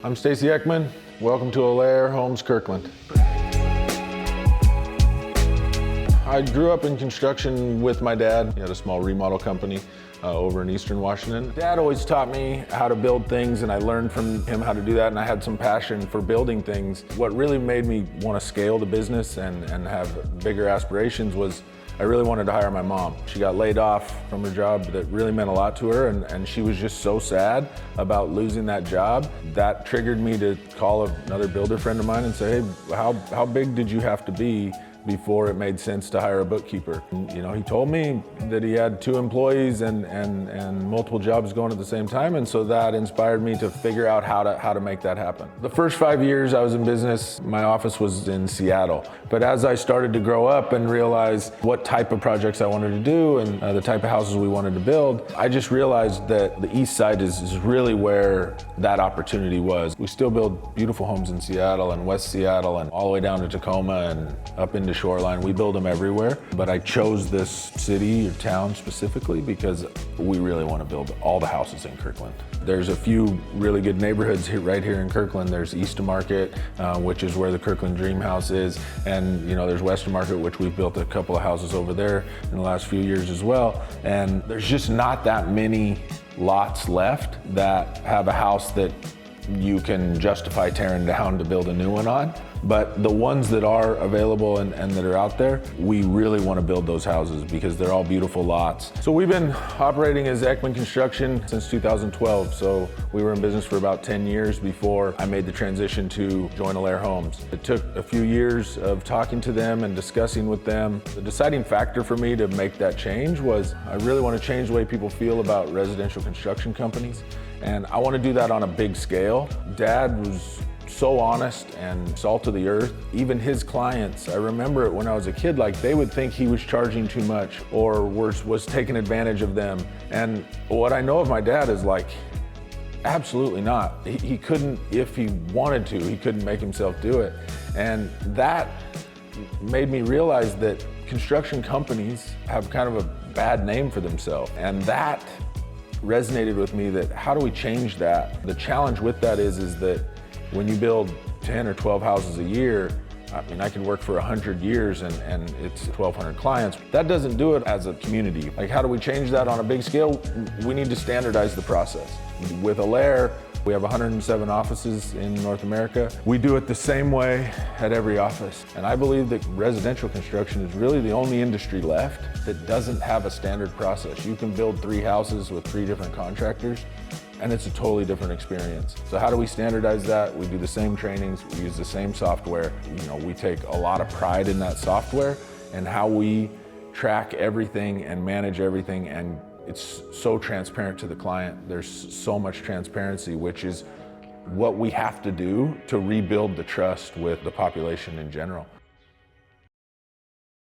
I'm Stacy Ekman. Welcome to Alair Homes, Kirkland. I grew up in construction with my dad. He had a small remodel company over in Eastern Washington. Dad always taught me how to build things, and I learned from him how to do that, and I had some passion for building things. What really made me want to scale the business and have bigger aspirations was I really wanted to hire my mom. She got laid off from her job that really meant a lot to her, and she was just so sad about losing that job. That triggered me to call another builder friend of mine and say, hey, how big did you have to be before it made sense to hire a bookkeeper? And, you know, he told me that he had 2 employees and multiple jobs going at the same time, and so that inspired me to figure out how to make that happen. The first 5 years I was in business, my office was in Seattle. But as I started to grow up and realize what type of projects I wanted to do and the type of houses we wanted to build, I just realized that the East Side is really where that opportunity was. We still build beautiful homes in Seattle and West Seattle and all the way down to Tacoma and up into Shoreline. We build them everywhere, but I chose this city or town specifically because we really want to build all the houses in Kirkland. There's a few really good neighborhoods right here in Kirkland. There's East Market, which is where the Kirkland Dream House is, and you know there's Western Market, which we've built a couple of houses over there in the last few years as well. And there's just not that many lots left that have a house that you can justify tearing down to build a new one on. But the ones that are available and that are out there, we really want to build those houses because they're all beautiful lots. So we've been operating as Ekman Construction since 2012. So we were in business for about 10 years before I made the transition to join Alair Homes. It took a few years of talking to them and discussing with them. The deciding factor for me to make that change was I really want to change the way people feel about residential construction companies. And I want to do that on a big scale. Dad was so honest and salt of the earth. Even his clients, I remember it when I was a kid, like they would think he was charging too much or was taking advantage of them. And what I know of my dad is like, absolutely not. He couldn't, if he wanted to, he couldn't make himself do it. And that made me realize that construction companies have kind of a bad name for themselves. And that resonated with me, that how do we change that? The challenge with that is that when you build 10 or 12 houses a year, I mean, I could work for 100 years and it's 1,200 clients. That doesn't do it as a community. Like, how do we change that on a big scale? We need to standardize the process. With Alair, we have 107 offices in North America. We do it the same way at every office. And I believe that residential construction is really the only industry left that doesn't have a standard process. You can build 3 houses with 3 different contractors, and it's a totally different experience. So how do we standardize that? We do the same trainings, we use the same software. You know, we take a lot of pride in that software and how we track everything and manage everything, and it's so transparent to the client. There's so much transparency, which is what we have to do to rebuild the trust with the population in general.